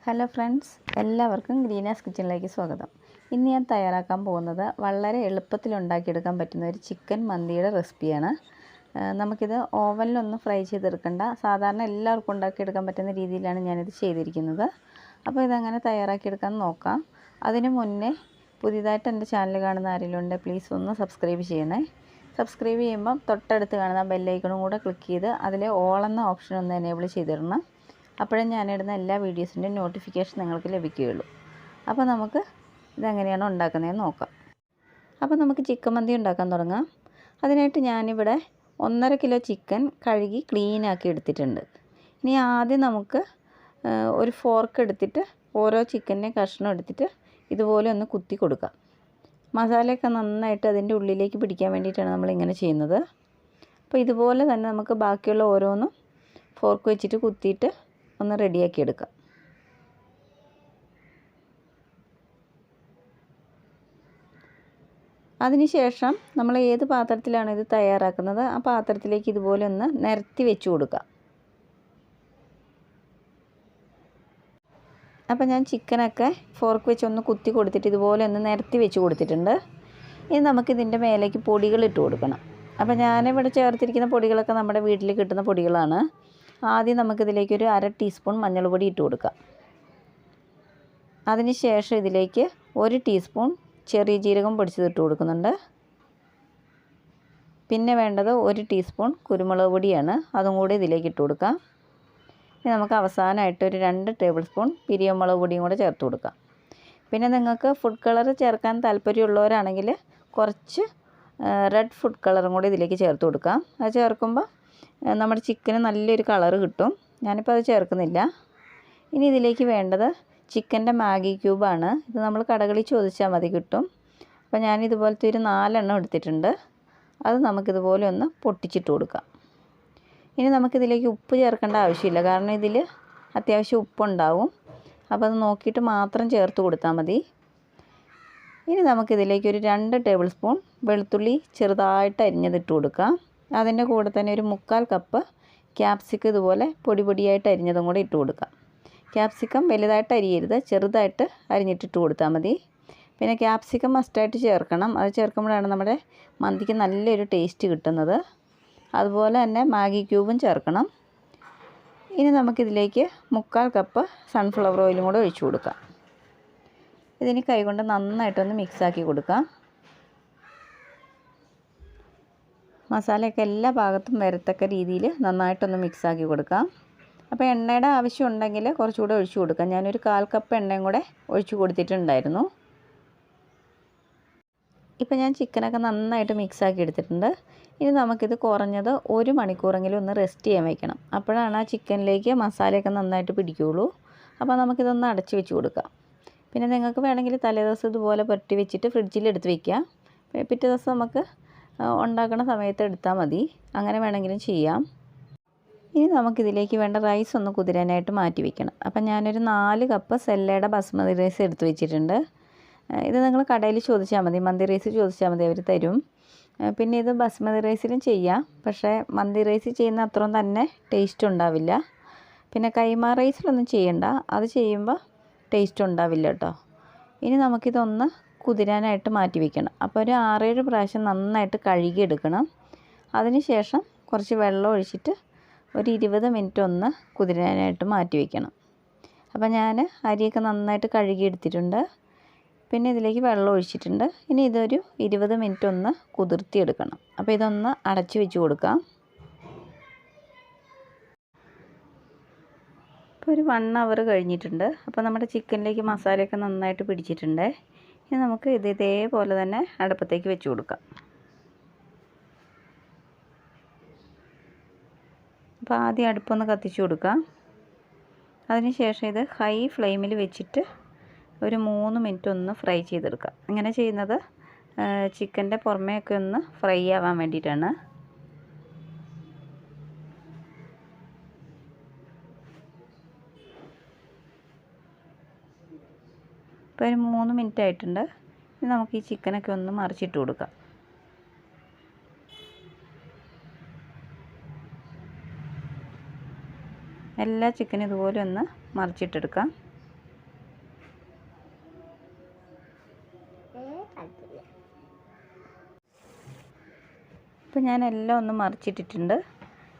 Hello friends, എല്ലാവർക്കും ഗ്രീനാസ് കിച്ചണിലേക്ക് സ്വാഗതം. ഇന്ന് ഞാൻ തയ്യാറാക്കാൻ പോകുന്നത് വളരെ എളുപ്പത്തിൽ ഉണ്ടാക്കിയെടുക്കാൻ പറ്റുന്ന ഒരു ചിക്കൻ മന്തിയുടെ റെസിപ്പിയാണ്. നമുക്കിത് ഓവനിലൊന്നും ഫ്രൈ ചെയ്തെടുക്കണ്ട, സാധാരണ എല്ലാവർക്കും ഉണ്ടാക്കിയെടുക്കാൻ പറ്റുന്ന രീതിയിലാണ് ഞാനിത് ചെയ്തിരിക്കുന്നത്. അപ്പോൾ ഇതെങ്ങനെ തയ്യാറാക്കിയെടുക്കാൻ നോക്കാം. അതിന് മുന്നേ പുതിയതായിട്ട് എൻ്റെ ചാനൽ കാണുന്ന ആരെങ്കിലും ഉണ്ടെങ്കിൽ പ്ലീസ് ഒന്ന് സബ്സ്ക്രൈബ് ചെയ്യണേ. സബ്സ്ക്രൈബ് ചെയ്യുമ്പം തൊട്ടടുത്ത് കാണുന്ന ബെല്ലൈക്കണും കൂടെ ക്ലിക്ക് ചെയ്ത് അതിൽ ഓൾ എന്ന ഓപ്ഷൻ ഒന്ന് എനേബിൾ ചെയ്തിടണം. അപ്പോഴേ ഞാനിടുന്ന എല്ലാ വീഡിയോസിൻ്റെയും നോട്ടിഫിക്കേഷൻ നിങ്ങൾക്ക് ലഭിക്കുകയുള്ളൂ. അപ്പോൾ നമുക്ക് ഇതെങ്ങനെയാണ് ഉണ്ടാക്കുന്നതെന്ന് നോക്കാം. അപ്പോൾ നമുക്ക് ചിക്കൻ മന്തി ഉണ്ടാക്കാൻ തുടങ്ങാം. അതിനായിട്ട് ഞാനിവിടെ 1.5 കിലോ ചിക്കൻ കഴുകി ക്ലീനാക്കി എടുത്തിട്ടുണ്ട്. ഇനി ആദ്യം നമുക്ക് ഒരു ഫോർക്ക് എടുത്തിട്ട് ഓരോ ചിക്കൻ്റെ കഷ്ണം എടുത്തിട്ട് ഇതുപോലെ ഒന്ന് കുത്തി കൊടുക്കാം. മസാലയൊക്കെ നന്നായിട്ട് അതിൻ്റെ ഉള്ളിലേക്ക് പിടിക്കാൻ വേണ്ടിയിട്ടാണ് നമ്മളിങ്ങനെ ചെയ്യുന്നത്. അപ്പോൾ ഇതുപോലെ തന്നെ നമുക്ക് ബാക്കിയുള്ള ഓരോന്നും ഫോർക്ക് വെച്ചിട്ട് കുത്തിയിട്ട് ഒന്ന് റെഡിയാക്കി എടുക്കാം. അതിനുശേഷം നമ്മൾ ഏത് പാത്രത്തിലാണ് ഇത് തയ്യാറാക്കുന്നത് ആ പാത്രത്തിലേക്ക് ഇതുപോലെ ഒന്ന് നിരത്തി വെച്ച് കൊടുക്കാം. അപ്പോൾ ഞാൻ ചിക്കനൊക്കെ ഫോർക്ക് വെച്ച് ഒന്ന് കുത്തി കൊടുത്തിട്ട് ഇതുപോലെ ഒന്ന് നിരത്തി വെച്ച് കൊടുത്തിട്ടുണ്ട്. ഇനി നമുക്കിതിൻ്റെ മേലേക്ക് പൊടികൾ ഇട്ട് കൊടുക്കണം. അപ്പോൾ ഞാനിവിടെ ചേർത്തിരിക്കുന്ന പൊടികളൊക്കെ നമ്മുടെ വീട്ടിൽ കിട്ടുന്ന പൊടികളാണ്. ആദ്യം നമുക്കിതിലേക്ക് ഒരു 1/2 ടീസ്പൂൺ മഞ്ഞൾപ്പൊടി ഇട്ട് കൊടുക്കാം. അതിനുശേഷം ഇതിലേക്ക് 1 ടീസ്പൂൺ ചെറിയ ജീരകം പൊടിച്ചത് ഇട്ട് കൊടുക്കുന്നുണ്ട്. പിന്നെ വേണ്ടത് 1 ടീസ്പൂൺ കുരുമുളക് പൊടിയാണ്, അതും കൂടി ഇതിലേക്ക് ഇട്ട് കൊടുക്കാം. ഇനി നമുക്ക് അവസാനമായിട്ട് ഒരു 2 ടേബിൾ സ്പൂൺ പിരിയമുളക് പൊടിയും കൂടെ ചേർത്ത് കൊടുക്കാം. പിന്നെ നിങ്ങൾക്ക് ഫുഡ് കളർ ചേർക്കാൻ താല്പര്യമുള്ളവരാണെങ്കിൽ കുറച്ച് റെഡ് ഫുഡ് കളറും കൂടി ഇതിലേക്ക് ചേർത്ത് കൊടുക്കാം. അത് ചേർക്കുമ്പോൾ നമ്മുടെ ചിക്കന് നല്ലൊരു കളറ് കിട്ടും. ഞാനിപ്പോൾ അത് ചേർക്കുന്നില്ല. ഇനി ഇതിലേക്ക് വേണ്ടത് ചിക്കൻ്റെ മാഗി ക്യൂബാണ്. ഇത് നമ്മൾ കടകളിൽ ചോദിച്ചാൽ മതി, കിട്ടും. അപ്പോൾ ഞാനിതുപോലത്തെ ഒരു 4 എണ്ണം എടുത്തിട്ടുണ്ട്. അത് നമുക്കിതുപോലെ ഒന്ന് പൊട്ടിച്ചിട്ട് കൊടുക്കാം. ഇനി നമുക്കിതിലേക്ക് ഉപ്പ് ചേർക്കേണ്ട ആവശ്യമില്ല, കാരണം ഇതിൽ അത്യാവശ്യം ഉപ്പുണ്ടാവും. അപ്പോൾ അത് നോക്കിയിട്ട് മാത്രം ചേർത്ത് കൊടുത്താൽ മതി. ഇനി നമുക്കിതിലേക്ക് ഒരു 2 ടേബിൾ സ്പൂൺ വെളുത്തുള്ളി ചെറുതായിട്ട് അരിഞ്ഞതിട്ട് കൊടുക്കാം. അതിൻ്റെ കൂടെ തന്നെ ഒരു 1/4 കപ്പ് ക്യാപ്സിക്കം ഇതുപോലെ പൊടി പൊടിയായിട്ട് അരിഞ്ഞതും കൂടെ ഇട്ട് കൊടുക്കാം. ക്യാപ്സിക്കം വലുതായിട്ട് അരിയരുത്, ചെറുതായിട്ട് അരിഞ്ഞിട്ടിട്ട് കൊടുത്താൽ മതി. പിന്നെ ക്യാപ്സിക്കം മസ്റ്റായിട്ട് ചേർക്കണം. അത് ചേർക്കുമ്പോഴാണ് നമ്മുടെ മന്തിക്ക് നല്ലൊരു ടേസ്റ്റ് കിട്ടുന്നത്. അതുപോലെ തന്നെ മാഗി ക്യൂബും ചേർക്കണം. ഇനി നമുക്കിതിലേക്ക് 1/4 കപ്പ് സൺഫ്ലവർ ഓയിലും കൂടെ ഒഴിച്ചു കൊടുക്കാം. ഇതിന് കൈകൊണ്ട് നന്നായിട്ടൊന്ന് മിക്സാക്കി കൊടുക്കാം. മസാലയൊക്കെ എല്ലാ ഭാഗത്തും വരത്തക്ക രീതിയിൽ നന്നായിട്ടൊന്ന് മിക്സാക്കി കൊടുക്കാം. അപ്പോൾ എണ്ണയുടെ ആവശ്യം ഉണ്ടെങ്കിൽ കുറച്ചുകൂടെ ഒഴിച്ചു കൊടുക്കാം. ഞാനൊരു 1/4 കപ്പ് എണ്ണയും കൂടെ ഒഴിച്ചു കൊടുത്തിട്ടുണ്ടായിരുന്നു. ഇപ്പോൾ ഞാൻ ചിക്കനൊക്കെ നന്നായിട്ട് മിക്സാക്കി എടുത്തിട്ടുണ്ട്. ഇനി നമുക്കിത് കുറഞ്ഞത് 1 മണിക്കൂറെങ്കിലും ഒന്ന് റെസ്റ്റ് ചെയ്യാൻ വയ്ക്കണം. അപ്പോഴാണ് ആ ചിക്കനിലേക്ക് മസാലയൊക്കെ നന്നായിട്ട് പിടിക്കുകയുള്ളൂ. അപ്പോൾ നമുക്കിതൊന്ന് അടച്ച് വെച്ച് കൊടുക്കാം. പിന്നെ നിങ്ങൾക്ക് വേണമെങ്കിൽ തലേദിവസം ഇതുപോലെ പുരട്ടി വെച്ചിട്ട് ഫ്രിഡ്ജിൽ എടുത്ത് വയ്ക്കാം. പിറ്റേ ദിവസം നമുക്ക് ഉണ്ടാക്കുന്ന സമയത്ത് എടുത്താൽ മതി. അങ്ങനെ വേണമെങ്കിലും ചെയ്യാം. ഇനി നമുക്കിതിലേക്ക് വേണ്ട റൈസ് ഒന്ന് കുതിരാനായിട്ട് മാറ്റി വയ്ക്കണം. അപ്പം ഞാനൊരു 4 കപ്പ് സെല്ലയുടെ ബസ്മതി റൈസ് എടുത്ത് വെച്ചിട്ടുണ്ട്. ഇത് നിങ്ങൾ കടയിൽ ചോദിച്ചാൽ മതി, മന്തി റൈസ് ചോദിച്ചാൽ മതി, അവർ തരും. പിന്നെ ഇത് ബസ്മതി റൈസിലും ചെയ്യാം, പക്ഷേ മന്തി റൈസ് ചെയ്യുന്ന അത്രയും തന്നെ ടേസ്റ്റ് ഉണ്ടാവില്ല. പിന്നെ കൈമ റൈസിലൊന്നും ചെയ്യണ്ട, അത് ചെയ്യുമ്പോൾ ടേസ്റ്റ് ഉണ്ടാവില്ല കേട്ടോ. ഇനി നമുക്കിതൊന്ന് കുതിരാനായിട്ട് മാറ്റി വയ്ക്കണം. അപ്പോൾ ഒരു 6-7 പ്രാവശ്യം നന്നായിട്ട് കഴുകിയെടുക്കണം. അതിന് ശേഷം കുറച്ച് വെള്ളം ഒഴിച്ചിട്ട് ഒരു 20 മിനിറ്റ് ഒന്ന് കുതിരാനായിട്ട് മാറ്റി വയ്ക്കണം. അപ്പോൾ ഞാൻ അരിയൊക്കെ നന്നായിട്ട് കഴുകിയെടുത്തിട്ടുണ്ട്. പിന്നെ ഇതിലേക്ക് വെള്ളം ഒഴിച്ചിട്ടുണ്ട്. ഇനി ഇതൊരു 20 മിനിറ്റ് ഒന്ന് കുതിർത്തിയെടുക്കണം. അപ്പോൾ ഇതൊന്ന് അടച്ചു വെച്ച് കൊടുക്കാം. ഇപ്പോൾ ഒരു 1 അവർ കഴിഞ്ഞിട്ടുണ്ട്. അപ്പോൾ നമ്മുടെ ചിക്കനിലേക്ക് മസാലയൊക്കെ നന്നായിട്ട് പിടിച്ചിട്ടുണ്ട്. ഇനി നമുക്ക് ഇതേപോലെ തന്നെ അടുപ്പത്തേക്ക് വെച്ച് കൊടുക്കാം. അപ്പോൾ ആദ്യം അടുപ്പൊന്ന് കത്തിച്ച് കൊടുക്കാം. അതിനുശേഷം ഇത് ഹൈ ഫ്ലെയിമിൽ വെച്ചിട്ട് ഒരു 3 മിനിറ്റ് ഒന്ന് ഫ്രൈ ചെയ്തെടുക്കാം. ഇങ്ങനെ ചെയ്യുന്നത് ചിക്കൻ്റെ പുറമേയൊക്കെ ഒന്ന് ഫ്രൈ ആവാൻ വേണ്ടിയിട്ടാണ്. ഇപ്പോൾ ഒരു 3 മിനിറ്റ് ആയിട്ടുണ്ട്. ഇനി നമുക്ക് ഈ ചിക്കനൊക്കെ ഒന്ന് മറിച്ചിട്ട് കൊടുക്കാം. എല്ലാ ചിക്കനും ഇതുപോലെ ഒന്ന് മറിച്ചിട്ടെടുക്കാം. അപ്പോൾ ഞാൻ എല്ലാം ഒന്ന് മറിച്ചിട്ടിട്ടുണ്ട്.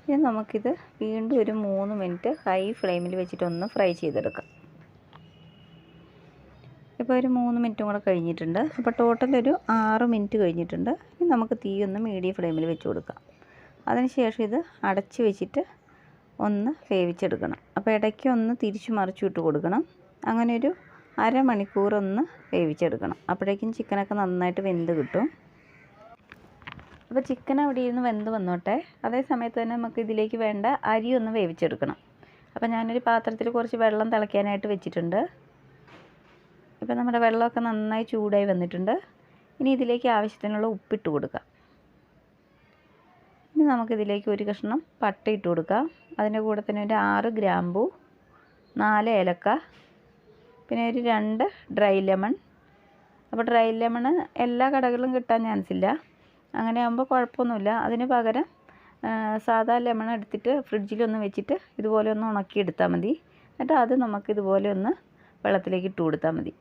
ഇനി നമുക്കിത് വീണ്ടും ഒരു 3 മിനിറ്റ് ഹൈ ഫ്ലെയിമിൽ വെച്ചിട്ടൊന്ന് ഫ്രൈ ചെയ്തെടുക്കാം. ഇപ്പോൾ ഒരു 3 മിനിറ്റും കൂടെ കഴിഞ്ഞിട്ടുണ്ട്. അപ്പോൾ ടോട്ടൽ ഒരു 6 മിനിറ്റ് കഴിഞ്ഞിട്ടുണ്ട്. ഇനി നമുക്ക് തീ ഒന്ന് മീഡിയം ഫ്ലെയിമിൽ വെച്ച് കൊടുക്കാം. അതിനുശേഷം ഇത് അടച്ച് വെച്ചിട്ട് ഒന്ന് വേവിച്ചെടുക്കണം. അപ്പോൾ ഇടയ്ക്ക് ഒന്ന് തിരിച്ചു മറിച്ചു ഇട്ട് കൊടുക്കണം. അങ്ങനെ ഒരു അരമണിക്കൂർ ഒന്ന് വേവിച്ചെടുക്കണം. അപ്പോഴേക്കും ചിക്കനൊക്കെ നന്നായിട്ട് വെന്ത് കിട്ടും. അപ്പോൾ ചിക്കൻ അവിടെ ഇരുന്ന് വെന്ത് വന്നോട്ടെ. അതേ സമയത്ത് തന്നെ നമുക്ക് ഇതിലേക്ക് വേണ്ട അരി ഒന്ന് വേവിച്ചെടുക്കണം. അപ്പോൾ ഞാനൊരു പാത്രത്തിൽ കുറച്ച് വെള്ളം തിളയ്ക്കാനായിട്ട് വെച്ചിട്ടുണ്ട്. ഇപ്പോൾ നമ്മുടെ വെള്ളമൊക്കെ നന്നായി ചൂടായി വന്നിട്ടുണ്ട്. ഇനി ഇതിലേക്ക് ആവശ്യത്തിനുള്ള ഉപ്പിട്ട് കൊടുക്കാം. ഇനി നമുക്കിതിലേക്ക് ഒരു കഷ്ണം പട്ട ഇട്ട് കൊടുക്കാം. അതിൻ്റെ കൂടെ തന്നെ ഒരു 6 ഗ്രാമ്പൂ, 4 ഏലക്ക, പിന്നെ ഒരു 2 ഡ്രൈ ലെമൺ. അപ്പോൾ ഡ്രൈ ലെമൺ എല്ലാ കടകളിലും കിട്ടാൻ ചാൻസ് ഇല്ല. അങ്ങനെ ആകുമ്പോൾ കുഴപ്പമൊന്നുമില്ല. അതിന് പകരം സാധാ ലെമൺ എടുത്തിട്ട് ഫ്രിഡ്ജിലൊന്ന് വെച്ചിട്ട് ഇതുപോലെ ഒന്ന് ഉണക്കിയെടുത്താൽ മതി. എന്നിട്ട് അത് നമുക്ക് ഇതുപോലെ ഒന്ന് വെള്ളത്തിലേക്ക് ഇട്ട് കൊടുത്താൽ മതി.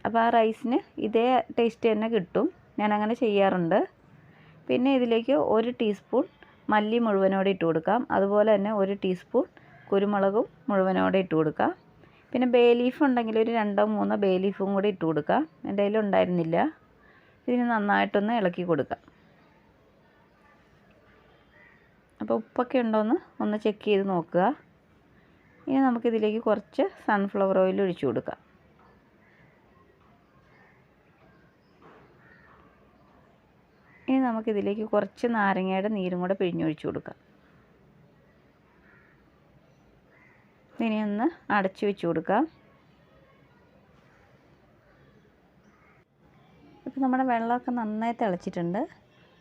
അപ്പോൾ ആ റൈസിന് ഇതേ ടേസ്റ്റ് തന്നെ കിട്ടും. ഞാനങ്ങനെ ചെയ്യാറുണ്ട്. പിന്നെ ഇതിലേക്ക് 1 ടീസ്പൂൺ മല്ലി മുഴുവനോടെ ഇട്ട് കൊടുക്കാം. അതുപോലെ തന്നെ 1 ടീസ്പൂൺ കുരുമുളകും മുഴുവനോടെ ഇട്ട് കൊടുക്കാം. പിന്നെ ബേ ലീഫ് ഉണ്ടെങ്കിൽ ഒരു 2-3 ബേ ലീഫും കൂടി ഇട്ട് കൊടുക്കാം. എൻ്റെ കയ്യിൽ ഉണ്ടായിരുന്നില്ല. ഇതിന് നന്നായിട്ടൊന്ന് ഇളക്കി കൊടുക്കാം. അപ്പോൾ ഉപ്പൊക്കെ ഉണ്ടോയെന്ന് ഒന്ന് ചെക്ക് ചെയ്ത് നോക്കുക. ഇനി നമുക്കിതിലേക്ക് കുറച്ച് സൺഫ്ലവർ ഓയിൽ ഒഴിച്ചു കൊടുക്കാം. ഇനി നമുക്കിതിലേക്ക് കുറച്ച് നാരങ്ങയുടെ നീരും കൂടെ പിഴിഞ്ഞൊഴിച്ച് കൊടുക്കാം. ഇനി ഒന്ന് അടച്ചു വെച്ച് കൊടുക്കാം. ഇപ്പോൾ നമ്മുടെ വെള്ളമൊക്കെ നന്നായി തിളച്ചിട്ടുണ്ട്.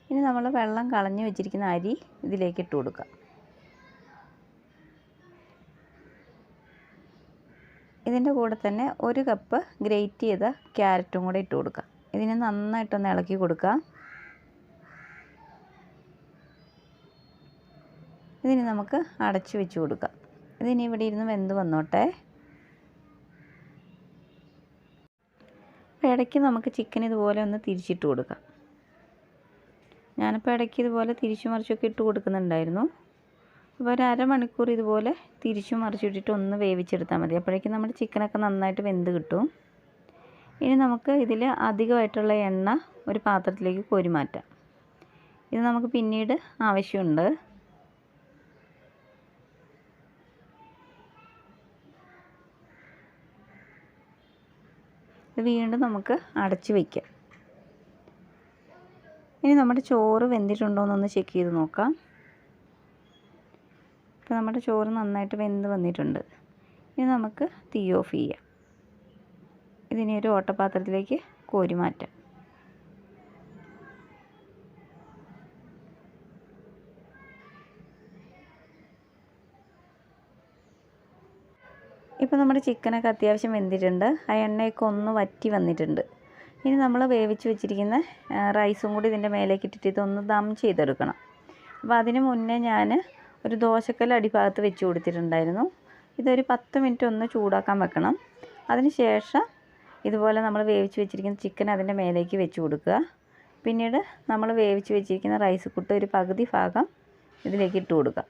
ഇനി നമ്മൾ വെള്ളം കളഞ്ഞ് വെച്ചിരിക്കുന്ന അരി ഇതിലേക്ക് ഇട്ട് കൊടുക്കാം. ഇതിൻ്റെ കൂടെ തന്നെ 1 കപ്പ് ഗ്രേറ്റ് ചെയ്ത ക്യാരറ്റും കൂടെ ഇട്ട് കൊടുക്കാം. ഇതിനെ നന്നായിട്ടൊന്ന് ഇളക്കി കൊടുക്കാം. ഇതിന് നമുക്ക് അടച്ചു വെച്ച് കൊടുക്കാം. ഇതിനി ഇവിടെ ഇരുന്ന് വെന്ത് വന്നോട്ടെ. അപ്പോൾ ഇടയ്ക്ക് നമുക്ക് ചിക്കൻ ഇതുപോലെ ഒന്ന് തിരിച്ചിട്ട് കൊടുക്കാം. ഞാനിപ്പോൾ ഇടയ്ക്ക് ഇതുപോലെ തിരിച്ചു മറിച്ചൊക്കെ ഇട്ട് കൊടുക്കുന്നുണ്ടായിരുന്നു. അപ്പോൾ ഒരു അരമണിക്കൂർ ഇതുപോലെ തിരിച്ചു മറിച്ചിട്ടിട്ട് ഒന്ന് വേവിച്ചെടുത്താൽ മതി. അപ്പോഴേക്കും നമ്മുടെ ചിക്കനൊക്കെ നന്നായിട്ട് വെന്ത് കിട്ടും. ഇനി നമുക്ക് ഇതിൽ അധികമായിട്ടുള്ള എണ്ണ ഒരു പാത്രത്തിലേക്ക് കോരി മാറ്റാം. ഇത് നമുക്ക് പിന്നീട് ആവശ്യമുണ്ട്. വീണ്ടും നമുക്ക് അടച്ച് വയ്ക്കാം. ഇനി നമ്മുടെ ചോറ് വെന്തിട്ടുണ്ടോ എന്നൊന്ന് ചെക്ക് ചെയ്ത് നോക്കാം. ഇപ്പോൾ നമ്മുടെ ചോറ് നന്നായിട്ട് വെന്ത് വന്നിട്ടുണ്ട്. ഇനി നമുക്ക് തീ ഓഫ് ചെയ്യാം. ഇതിനെ ഒരു ഓട്ടപാത്രത്തിലേക്ക് കോരി മാറ്റാം. ഇപ്പോൾ നമ്മുടെ ചിക്കനൊക്കെ അത്യാവശ്യം വെന്തിട്ടുണ്ട്. ആ എണ്ണയൊക്കെ ഒന്ന് വറ്റി വന്നിട്ടുണ്ട്. ഇനി നമ്മൾ വേവിച്ച് വെച്ചിരിക്കുന്ന റൈസും കൂടി ഇതിൻ്റെ മേലേക്ക് ഇട്ടിട്ട് ഇതൊന്ന് ദം ചെയ്തെടുക്കണം. അപ്പോൾ അതിന് മുന്നേ ഞാൻ ഒരു ദോശക്കല്ല് അടിഭാഗത്ത് വെച്ച് കൊടുത്തിട്ടുണ്ടായിരുന്നു. ഇതൊരു 10 മിനിറ്റ് ഒന്ന് ചൂടാക്കാൻ വെക്കണം. അതിന് ശേഷം ഇതുപോലെ നമ്മൾ വേവിച്ച് വെച്ചിരിക്കുന്ന ചിക്കൻ അതിൻ്റെ മേലേക്ക് വെച്ച് കൊടുക്കുക. പിന്നീട് നമ്മൾ വേവിച്ച് വെച്ചിരിക്കുന്ന റൈസ് കൂട്ട് ഒരു പകുതി ഭാഗം ഇതിലേക്ക് ഇട്ട് കൊടുക്കുക.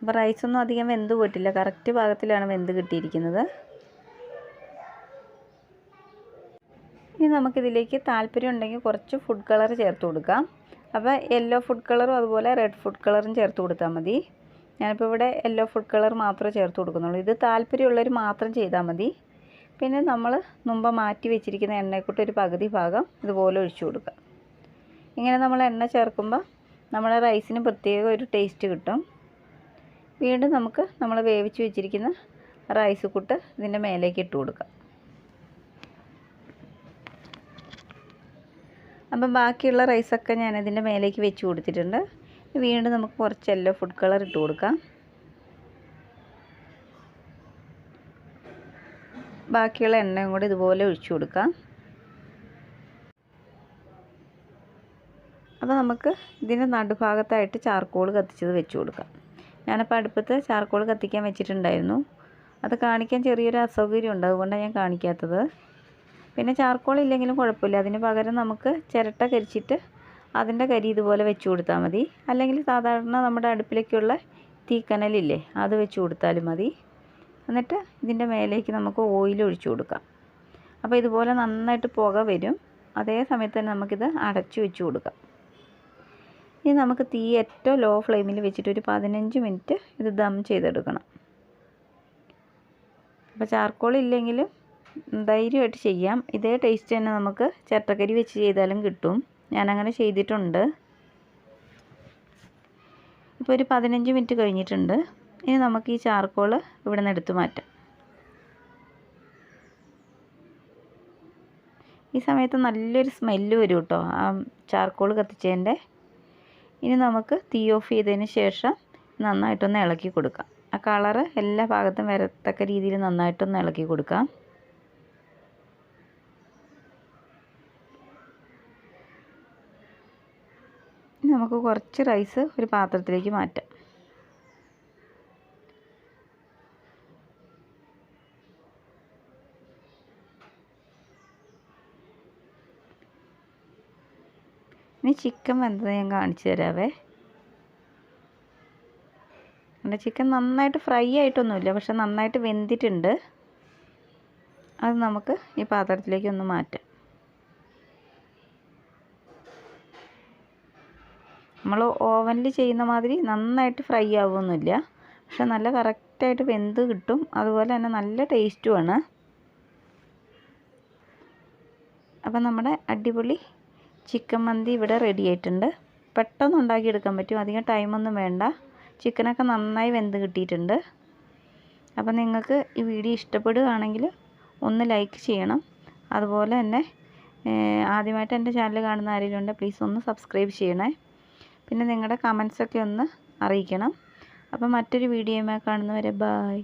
അപ്പോൾ റൈസൊന്നും അധികം വെന്ത് പോയിട്ടില്ല. കറക്റ്റ് പാകത്തിലാണ് വെന്ത് കിട്ടിയിരിക്കുന്നത്. ഇനി നമുക്കിതിലേക്ക് താല്പര്യം ഉണ്ടെങ്കിൽ കുറച്ച് ഫുഡ് കളർ ചേർത്ത് കൊടുക്കാം. അപ്പോൾ യെല്ലോ ഫുഡ് കളറും അതുപോലെ റെഡ് ഫുഡ് കളറും ചേർത്ത് കൊടുത്താൽ മതി. ഞാനിപ്പോൾ ഇവിടെ യെല്ലോ ഫുഡ് കളർ മാത്രമേ ചേർത്ത് കൊടുക്കുന്നുള്ളൂ. ഇത് താല്പര്യമുള്ളവർ മാത്രം ചെയ്താൽ മതി. പിന്നെ നമ്മൾ മുമ്പ് മാറ്റി വെച്ചിരിക്കുന്ന എണ്ണയെക്കൂട്ട് ഒരു പകുതി ഭാഗം ഇതുപോലെ ഒഴിച്ചു കൊടുക്കുക. ഇങ്ങനെ നമ്മൾ എണ്ണ ചേർക്കുമ്പോൾ നമ്മുടെ റൈസിന് പ്രത്യേക ഒരു ടേസ്റ്റ് കിട്ടും. വീണ്ടും നമുക്ക് നമ്മൾ വേവിച്ച് വെച്ചിരിക്കുന്ന റൈസ് കൂട്ട് ഇതിൻ്റെ മേലേക്ക് ഇട്ട് കൊടുക്കാം. അപ്പം ബാക്കിയുള്ള റൈസൊക്കെ ഞാനതിൻ്റെ മേലേക്ക് വെച്ച് കൊടുത്തിട്ടുണ്ട്. വീണ്ടും നമുക്ക് കുറച്ച് യെല്ലോ ഫുഡ് കളർ ഇട്ട് കൊടുക്കാം. ബാക്കിയുള്ള എണ്ണയും കൂടി ഇതുപോലെ ഒഴിച്ചു കൊടുക്കാം. അപ്പോൾ നമുക്ക് ഇതിൻ്റെ നടുഭാഗത്തായിട്ട് ചാർക്കോൾ കത്തിച്ചത് വെച്ച് കൊടുക്കാം. ഞാനപ്പോൾ അടുപ്പത്ത് ചാർക്കോൾ കത്തിക്കാൻ വെച്ചിട്ടുണ്ടായിരുന്നു. അത് കാണിക്കാൻ ചെറിയൊരു അസൗകര്യം ഉണ്ട്. അതുകൊണ്ടാണ് ഞാൻ കാണിക്കാത്തത്. പിന്നെ ചാർക്കോൾ ഇല്ലെങ്കിലും കുഴപ്പമില്ല, അതിന് പകരം നമുക്ക് ചിരട്ട കരിച്ചിട്ട് അതിൻ്റെ കരി ഇതുപോലെ വെച്ച് കൊടുത്താൽ മതി. അല്ലെങ്കിൽ സാധാരണ നമ്മുടെ അടുപ്പിലേക്കുള്ള തീക്കനലില്ലേ, അത് വെച്ച് കൊടുത്താലും മതി. എന്നിട്ട് ഇതിൻ്റെ മേലേക്ക് നമുക്ക് ഓയിൽ ഒഴിച്ചു കൊടുക്കാം. അപ്പോൾ ഇതുപോലെ നന്നായിട്ട് പുക വരും. അതേ സമയത്ത് തന്നെ നമുക്കിത് അടച്ചു വെച്ച് കൊടുക്കാം. ഇനി നമുക്ക് തീ ഏറ്റവും ലോ ഫ്ലെയിമിൽ വെച്ചിട്ട് ഒരു 15 മിനിറ്റ് ഇത് ദം ചെയ്തെടുക്കണം. അപ്പോൾ ചാർക്കോൾ ഇല്ലെങ്കിലും ധൈര്യമായിട്ട് ചെയ്യാം. ഇതേ ടേസ്റ്റ് തന്നെ നമുക്ക് ചിരട്ടക്കരി വെച്ച് ചെയ്താലും കിട്ടും. ഞാനങ്ങനെ ചെയ്തിട്ടുണ്ട്. ഇപ്പോൾ ഒരു 15 മിനിറ്റ് കഴിഞ്ഞിട്ടുണ്ട്. ഇനി നമുക്ക് ഈ ചാർക്കോൾ ഇവിടെ നിന്ന് എടുത്ത് മാറ്റാം. ഈ സമയത്ത് നല്ലൊരു സ്മെല്ല് വരും കേട്ടോ, ആ ചാർക്കോൾ കത്തിച്ചതിൻ്റെ. ഇനി നമുക്ക് തീ ഓഫ് ചെയ്തതിന് ശേഷം നന്നായിട്ടൊന്ന് ഇളക്കി കൊടുക്കാം. ആ കളറ് എല്ലാ ഭാഗത്തും വരത്തക്ക രീതിയിൽ നന്നായിട്ടൊന്ന് ഇളക്കി കൊടുക്കാം. നമുക്ക് കുറച്ച് റൈസ് ഒരു പാത്രത്തിലേക്ക് മാറ്റാം. ഇനി ചിക്കൻ വെന്തത് ഞാൻ കാണിച്ചു തരാവേ. എൻ്റെ ചിക്കൻ നന്നായിട്ട് ഫ്രൈ ആയിട്ടൊന്നുമില്ല, പക്ഷെ നന്നായിട്ട് വെന്തിട്ടുണ്ട്. അത് നമുക്ക് ഈ പാത്രത്തിലേക്ക് ഒന്ന് മാറ്റാം. നമ്മൾ ഓവനിൽ ചെയ്യുന്ന മാതിരി നന്നായിട്ട് ഫ്രൈ ആവുമൊന്നുമില്ല, പക്ഷെ നല്ല കറക്റ്റായിട്ട് വെന്ത് കിട്ടും. അതുപോലെ തന്നെ നല്ല ടേസ്റ്റുമാണ്. അപ്പം നമ്മുടെ അടിപൊളി ചിക്കൻ മന്തി ഇവിടെ റെഡി ആയിട്ടുണ്ട്. പെട്ടെന്ന് ഉണ്ടാക്കിയെടുക്കാൻ പറ്റും, അധികം ടൈമൊന്നും വേണ്ട. ചിക്കനൊക്കെ നന്നായി വെന്ത് കിട്ടിയിട്ടുണ്ട്. അപ്പം നിങ്ങൾക്ക് ഈ വീഡിയോ ഇഷ്ടപ്പെടുകയാണെങ്കിൽ ഒന്ന് ലൈക്ക് ചെയ്യണം. അതുപോലെ തന്നെ ആദ്യമായിട്ട് എൻ്റെ ചാനൽ കാണുന്ന ആരെങ്കിലും ഉണ്ടെങ്കിൽ പ്ലീസ് ഒന്ന് സബ്സ്ക്രൈബ് ചെയ്യണേ. പിന്നെ നിങ്ങളുടെ കമൻസൊക്കെ ഒന്ന് അറിയിക്കണം. അപ്പോൾ മറ്റൊരു വീഡിയോയുമായി കാണുന്നവരെ ബായ്.